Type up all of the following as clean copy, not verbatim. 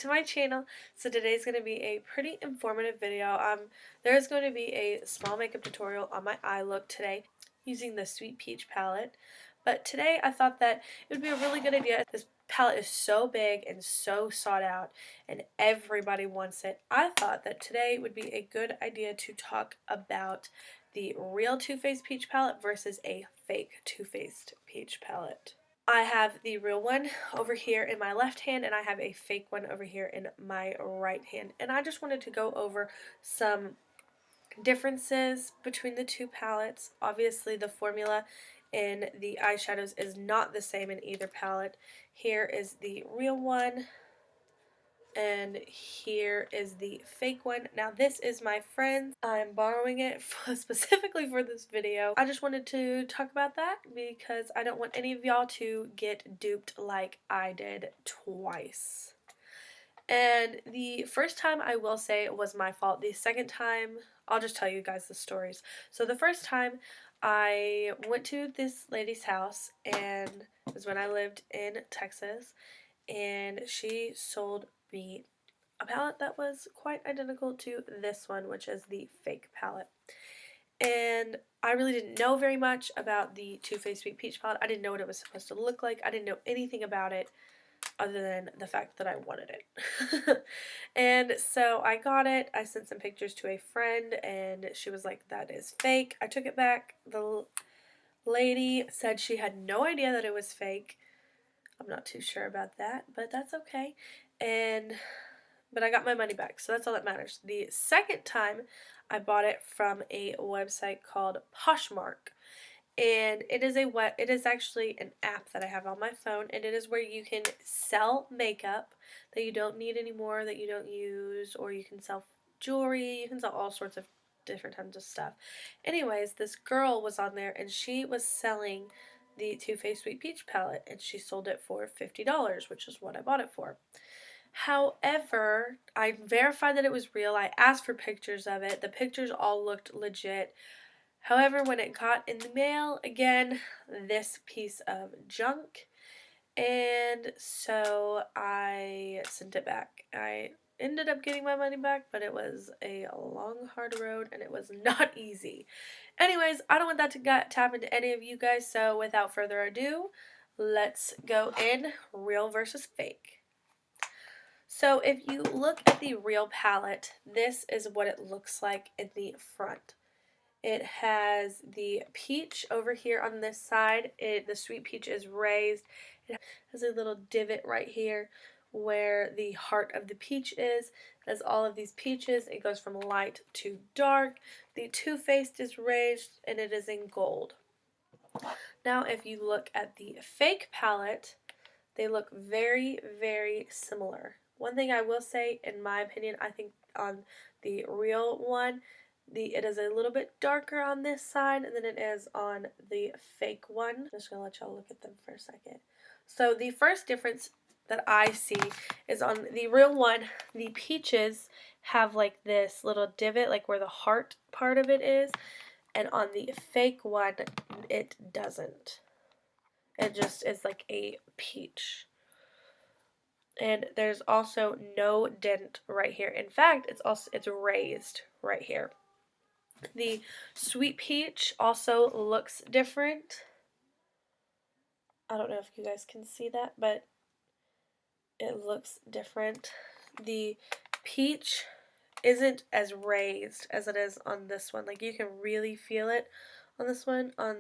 to my channel. So today's going to be a pretty informative video. There's going to be a small makeup tutorial on my eye look today using the Sweet Peach palette. But today I thought that it would be a really good idea. This palette is so big and so sought out and everybody wants it. I thought that today would be a good idea to talk about the real Too Faced Peach palette versus a fake Too Faced Peach palette. I have the real one over here in my left hand and I have a fake one over here in my right hand. And I just wanted to go over some differences between the two palettes. Obviously the formula in the eyeshadows is not the same in either palette. Here is the real one and here is the fake one. Now this is my friend's. I'm borrowing it specifically for this video. I just wanted to talk about that because I don't want any of y'all to get duped like I did twice. And the first time I will say it was my fault. The second time, I'll just tell you guys the stories. So the first time I went to this lady's house, and it was when I lived in Texas, and she sold me a palette that was quite identical to this one, which is the fake palette. And I really didn't know very much about the Too Faced Sweet Peach palette. I didn't know what it was supposed to look like. I didn't know anything about it other than the fact that I wanted it. And so I got it. I sent some pictures to a friend and she was like, that is fake. I took it back. The lady said she had no idea that it was fake. I'm not too sure about that, but that's okay. But I got my money back, so that's all that matters. The second time, I bought it from a website called Poshmark, and it is actually an app that I have on my phone, and it is where you can sell makeup that you don't need anymore, that you don't use, or you can sell jewelry, you can sell all sorts of different kinds of stuff. Anyways, this girl was on there, and she was selling the Too Faced Sweet Peach palette, and she sold it for $50, which is what I bought it for. However, I verified that it was real. I asked for pictures of it. The pictures all looked legit. However, when it got in the mail, again, this piece of junk, and so I sent it back. I ended up getting my money back, but it was a long, hard road, and it was not easy. Anyways, I don't want that to happen to any of you guys, so without further ado, let's go in real versus fake. So if you look at the real palette, this is what it looks like in the front. It has the peach over here on this side. The sweet peach is raised. It has a little divot right here where the heart of the peach is. It has all of these peaches. It goes from light to dark. The Too Faced is raised and it is in gold. Now if you look at the fake palette, they look very, very similar. One thing I will say, in my opinion, I think on the real one, it is a little bit darker on this side than it is on the fake one. I'm just going to let y'all look at them for a second. So the first difference that I see is on the real one, the peaches have like this little divot, like where the heart part of it is, and on the fake one, it doesn't. It just is like a peach. And there's also no dent right here. In fact, it's raised right here. The Sweet Peach also looks different. I don't know if you guys can see that, but it looks different. The peach isn't as raised as it is on this one. Like, you can really feel it on this one. On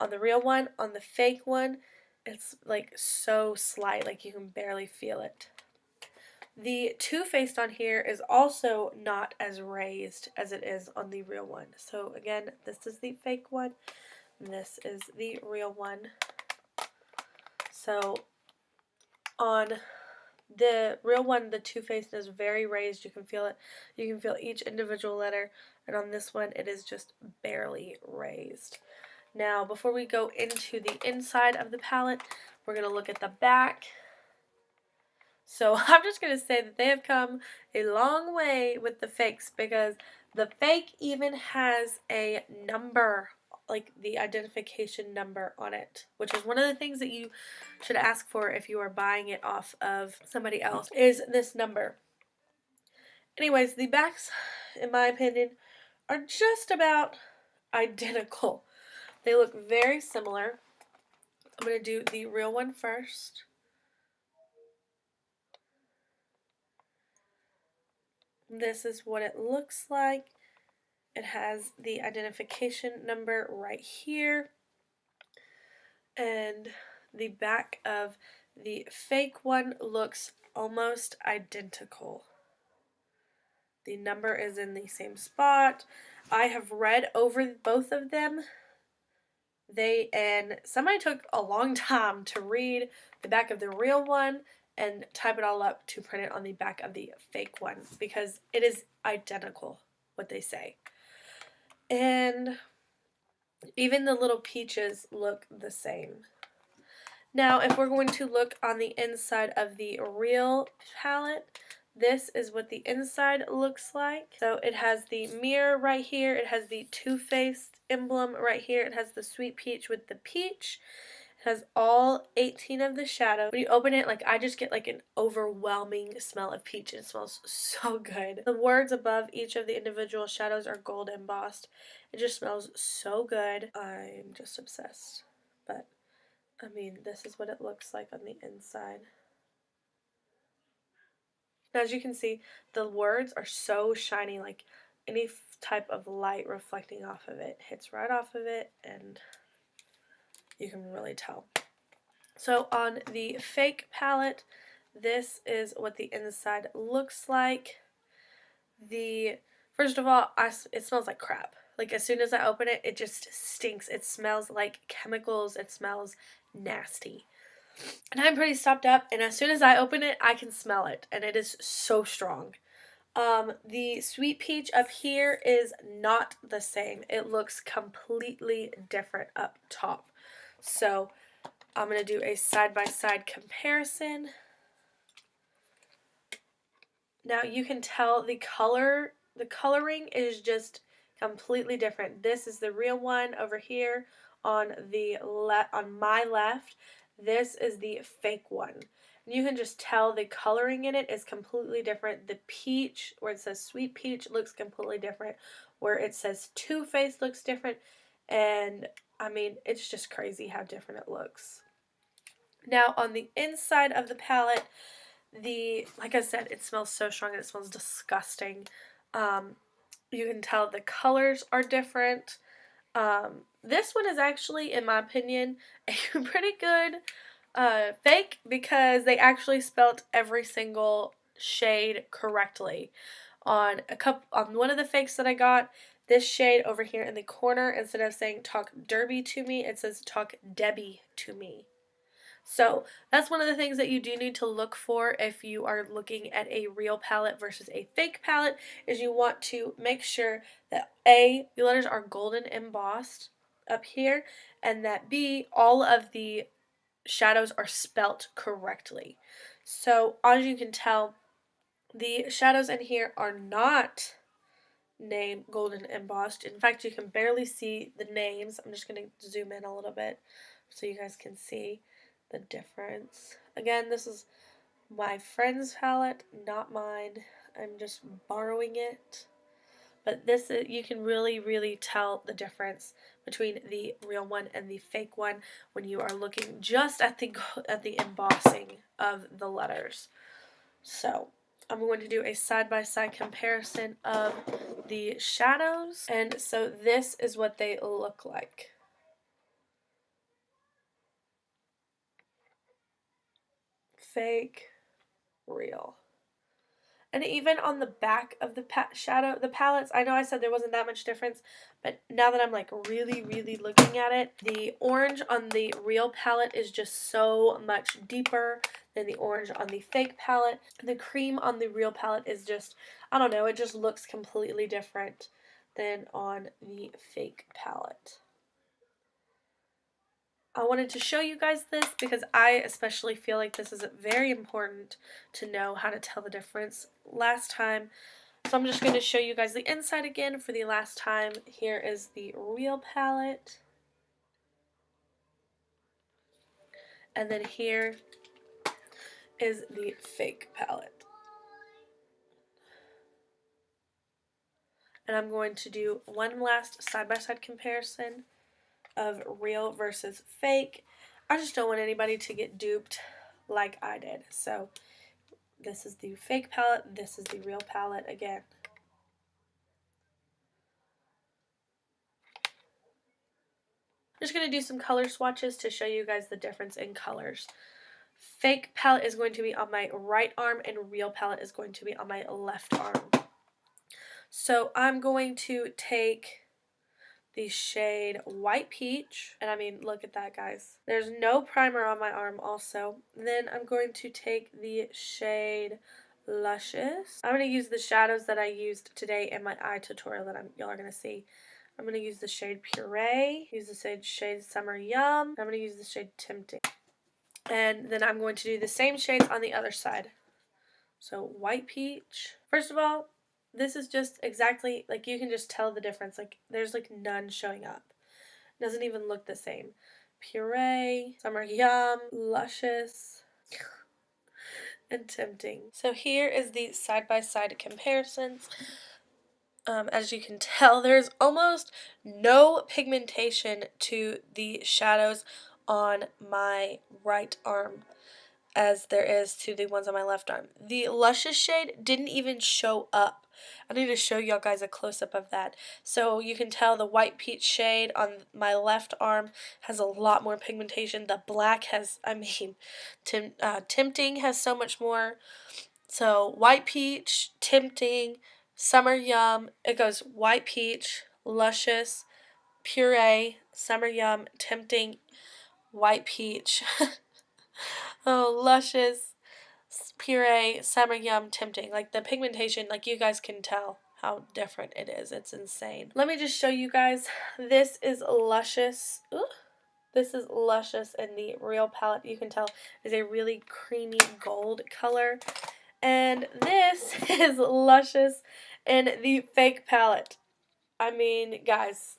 the real one, on the fake one, it's like so slight, like you can barely feel it. The Too Faced on here is also not as raised as it is on the real one. So again, this is the fake one, and this is the real one. So on the real one, the Too Faced is very raised. You can feel it. You can feel each individual letter, and on this one, it is just barely raised. Now, before we go into the inside of the palette, we're going to look at the back. So I'm just going to say that they have come a long way with the fakes, because the fake even has a number like the identification number on it, which is one of the things that you should ask for if you are buying it off of somebody else, is this number. Anyways, the backs, in my opinion, are just about identical. They look very similar. I'm going to do the real one first. This is what it looks like. It has the identification number right here. And the back of the fake one looks almost identical. The number is in the same spot. I have read over both of them. And somebody took a long time to read the back of the real one and type it all up to print it on the back of the fake one, because it is identical what they say. And even the little peaches look the same. Now, if we're going to look on the inside of the real palette, this is what the inside looks like. So it has the mirror right here. It has the Too-Faced emblem right here. It has the sweet peach with the peach. It has all 18 of the shadows. When you open it, like, I just get like an overwhelming smell of peach. It smells so good. The words above each of the individual shadows are gold embossed. It just smells so good. I'm just obsessed. But I mean, this is what it looks like on the inside. Now, as you can see, the words are so shiny, like any type of light reflecting off of it hits right off of it, and you can really tell. So on the fake palette, this is what the inside looks like. First of all, it smells like crap. Like, as soon as I open it, it just stinks. It smells like chemicals. It smells nasty. And I'm pretty stopped up, and as soon as I open it, I can smell it, and it is so strong. The sweet peach up here is not the same. It looks completely different up top. So I'm going to do a side-by-side comparison. Now you can tell the coloring is just completely different. This is the real one over here on my left. This is the fake one. And you can just tell the coloring in it is completely different. The peach, where it says sweet peach, looks completely different. Where it says Too-Faced looks different. And I mean, it's just crazy how different it looks. Now on the inside of the palette, like I said, it smells so strong and it smells disgusting. You can tell the colors are different. This one is actually, in my opinion, a pretty good fake, because they actually spelt every single shade correctly. On one of the fakes that I got, this shade over here in the corner, instead of saying "Talk Derby to me," it says "Talk Debbie to me." So that's one of the things that you do need to look for if you are looking at a real palette versus a fake palette, is you want to make sure that A, the letters are golden embossed up here, and that B, all of the shadows are spelt correctly. So as you can tell, the shadows in here are not named golden embossed. In fact, you can barely see the names. I'm just going to zoom in a little bit so you guys can see the difference. Again, this is my friend's palette, not mine. I'm just borrowing it. But you can really tell the difference between the real one and the fake one when you are looking just at the embossing of the letters. So I'm going to do a side-by-side comparison of the shadows, and so this is what they look like. Fake, real. And even on the back of the palettes, I know I said there wasn't that much difference, but now that I'm like really looking at it, the orange on the real palette is just so much deeper than the orange on the fake palette. The cream on the real palette is just, I don't know, it just looks completely different than on the fake palette. I wanted to show you guys this because I especially feel like this is very important to know how to tell the difference. Last time So I'm just going to show you guys the inside again for the last time. Here is the real palette. And then here is the fake palette. And I'm going to do one last side-by-side comparison of real versus fake. I just don't want anybody to get duped like I did. So this is the fake palette, this is the real palette again. I'm just going to do some color swatches to show you guys the difference in colors. Fake palette is going to be on my right arm and real palette is going to be on my left arm. So I'm going to take the shade White Peach, and I mean, look at that, guys. There's no primer on my arm also. Then I'm going to take the shade Luscious. I'm going to use the shadows that I used today in my eye tutorial that y'all are going to see. I'm going to use the shade Puree, use the shade Summer Yum, I'm going to use the shade Tempting. And then I'm going to do the same shades on the other side. So White Peach. First of all, this is just exactly, like, you can just tell the difference. Like, there's like none showing up. It doesn't even look the same. Puree, Summer Yum, Luscious, and Tempting. So here is the side-by-side comparisons. As you can tell, there's almost no pigmentation to the shadows on my right arm as there is to the ones on my left arm. The Luscious shade didn't even show up. I need to show y'all guys a close-up of that. So you can tell the White Peach shade on my left arm has a lot more pigmentation. The black has, I mean, Tempting has so much more. So White Peach, Tempting, Summer Yum, it goes White Peach, Luscious, Puree, Summer Yum, Tempting, White Peach, oh, Luscious, Puree, Summer Yum, Tempting. Like, the pigmentation, like, you guys can tell how different it is. It's insane. Let me just show you guys. This is Luscious. Ooh. This is Luscious in the real palette. You can tell is a really creamy gold color. And this is Luscious in the fake palette. I mean, guys,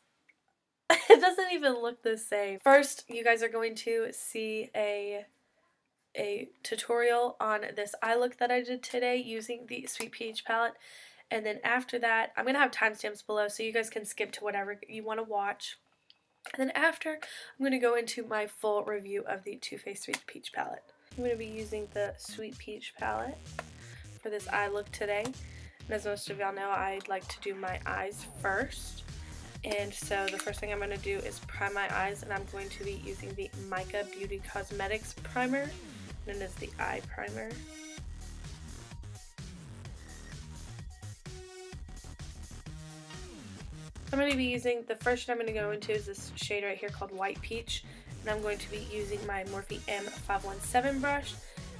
it doesn't even look the same. First, you guys are going to see a tutorial on this eye look that I did today using the Sweet Peach palette. And then after that, I'm going to have timestamps below so you guys can skip to whatever you want to watch. And then after, I'm going to go into my full review of the Too Faced Sweet Peach palette. I'm going to be using the Sweet Peach palette for this eye look today. And as most of y'all know, I like to do my eyes first. And so the first thing I'm going to do is prime my eyes, and I'm going to be using the Mica Beauty Cosmetics primer, known as the eye primer. I'm going to be using, the first shade I'm going to go into is this shade right here called White Peach. And I'm going to be using my Morphe M517 brush.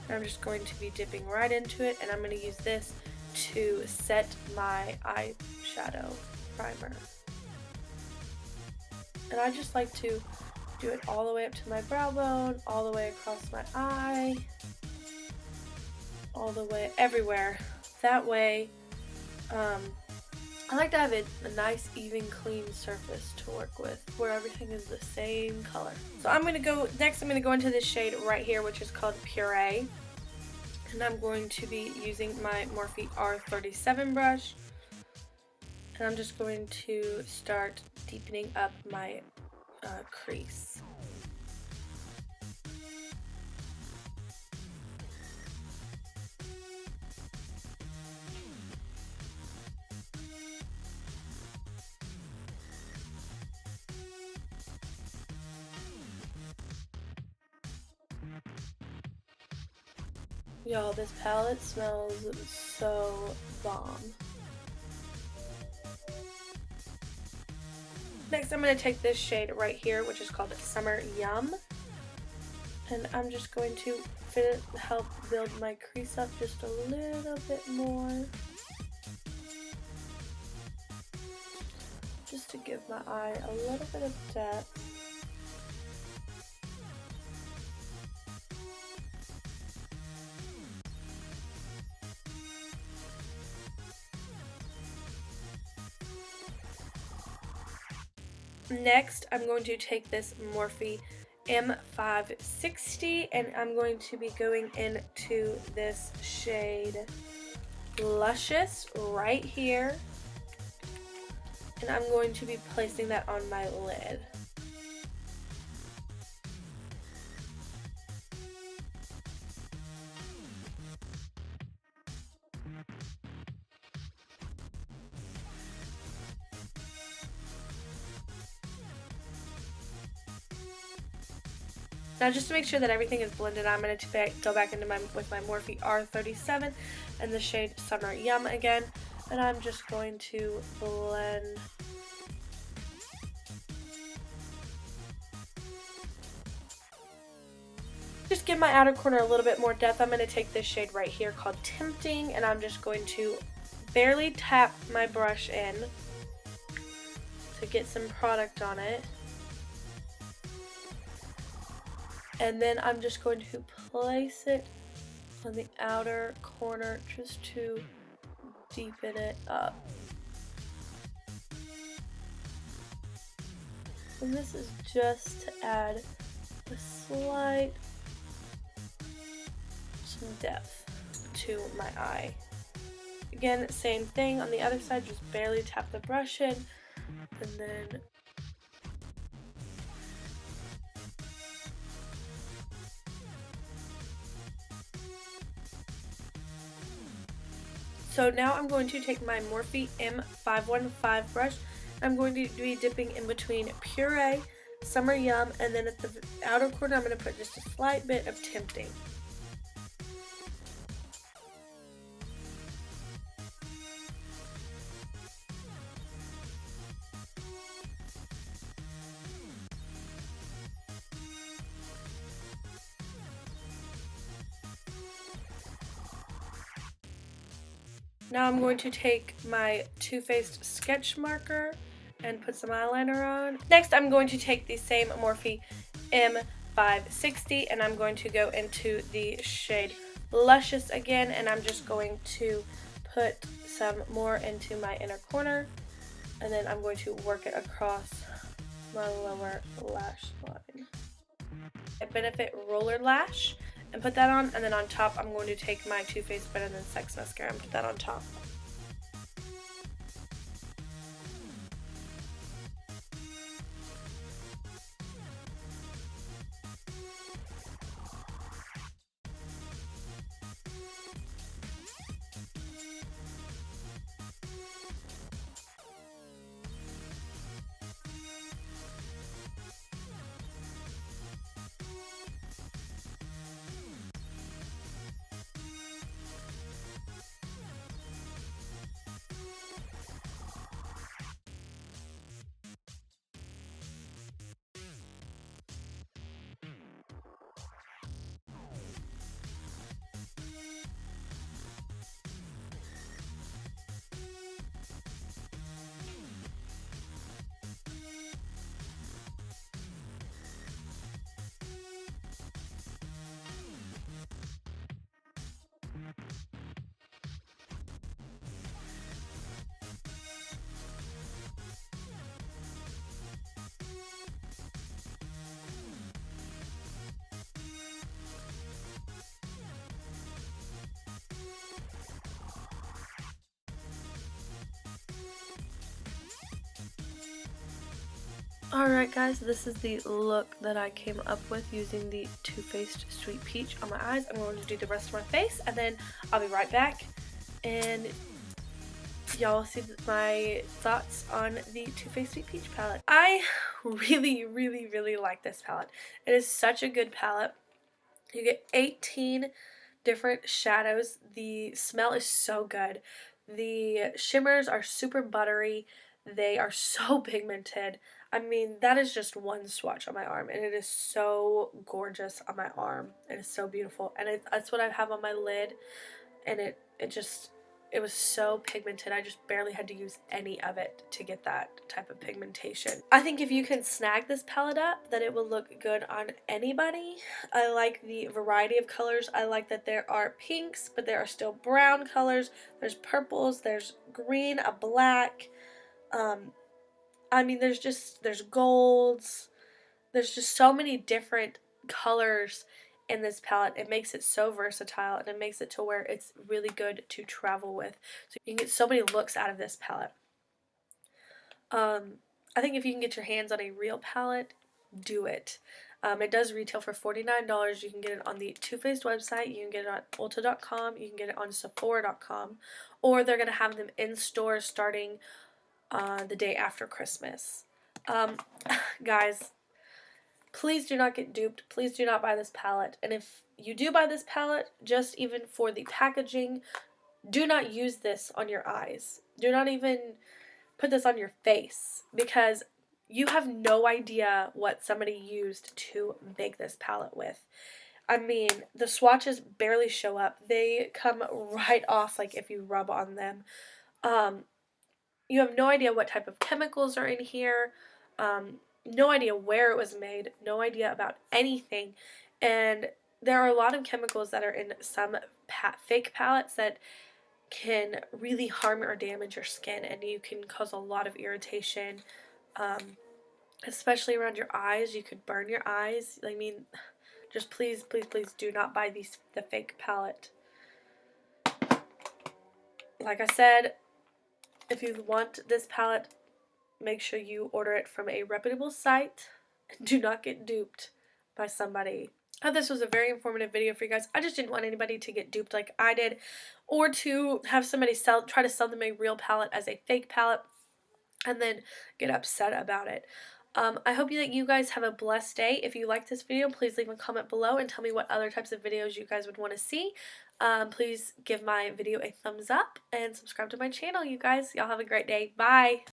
And I'm just going to be dipping right into it, and I'm going to use this to set my eyeshadow primer. And I just like to do it all the way up to my brow bone, all the way across my eye, all the way everywhere. That way, I like to have a nice, even, clean surface to work with where everything is the same color. So I'm going to go into this shade right here, which is called Puree. And I'm going to be using my Morphe R37 brush. And I'm just going to start deepening up my crease. Y'all, this palette smells so bomb. Next, I'm going to take this shade right here, which is called Summer Yum. And I'm just going to help build my crease up just a little bit more. Just to give my eye a little bit of depth. Next, I'm going to take this Morphe M560 and I'm going to be going into this shade Luscious right here. And I'm going to be placing that on my lid. Now just to make sure that everything is blended, I'm going to go back into with my Morphe R37 and the shade Summer Yum again. And I'm just going to blend just give my outer corner a little bit more depth. I'm going to take this shade right here called Tempting, and I'm just going to barely tap my brush in to get some product on it. And then I'm just going to place it on the outer corner just to deepen it up. And this is just to add a slight depth to my eye. Again, same thing on the other side, just barely tap the brush in, and then so now I'm going to take my Morphe M515 brush. I'm going to be dipping in between Puree, Summer Yum, and then at the outer corner I'm going to put just a slight bit of Tempting. Now I'm going to take my Too Faced sketch marker and put some eyeliner on. Next, I'm going to take the same Morphe M560 and I'm going to go into the shade Luscious again, and I'm just going to put some more into my inner corner, and then I'm going to work it across my lower lash line. A Benefit Roller Lash and put that on, and then on top I'm going to take my Too Faced Better Than Sex mascara and put that on top. Alright guys, this is the look that I came up with using the Too Faced Sweet Peach on my eyes. I'm going to do the rest of my face and then I'll be right back and y'all see my thoughts on the Too Faced Sweet Peach palette. I really like this palette. It is such a good palette. You get 18 different shadows. The smell is so good. The shimmers are super buttery. They are so pigmented. I mean, that is just one swatch on my arm, and it is so gorgeous on my arm. It is so beautiful, and that's what I have on my lid, and it was so pigmented. I just barely had to use any of it to get that type of pigmentation. I think if you can snag this palette up, that it will look good on anybody. I like the variety of colors. I like that there are pinks, but there are still brown colors. There's purples, there's green, a black. I mean, there's golds, there's just so many different colors in this palette. It makes it so versatile, and it makes it to where it's really good to travel with. So you can get so many looks out of this palette. I think if you can get your hands on a real palette, do it. It does retail for $49. You can get it on the Too Faced website, you can get it on Ulta.com, you can get it on Sephora.com, or they're going to have them in stores starting the day after Christmas. Guys, please do not get duped. Please do not buy this palette. And if you do buy this palette, just even for the packaging, do not use this on your eyes. Do not even put this on your face, because you have no idea what somebody used to make this palette with. I mean, the swatches barely show up. They come right off, like, if you rub on them. You have no idea what type of chemicals are in here. No idea where it was made. No idea about anything. And there are a lot of chemicals that are in some fake palettes that can really harm or damage your skin, and you can cause a lot of irritation, especially around your eyes. You could burn your eyes. I mean, just please, please, please do not buy the fake palette. Like I said, if you want this palette, make sure you order it from a reputable site. Do not get duped by somebody. I thought this was a very informative video for you guys. I just didn't want anybody to get duped like I did, or to have somebody try to sell them a real palette as a fake palette and then get upset about it. I hope that you guys have a blessed day. If you like this video, please leave a comment below and tell me what other types of videos you guys would want to see. Please give my video a thumbs up and subscribe to my channel, you guys. Y'all have a great day. Bye!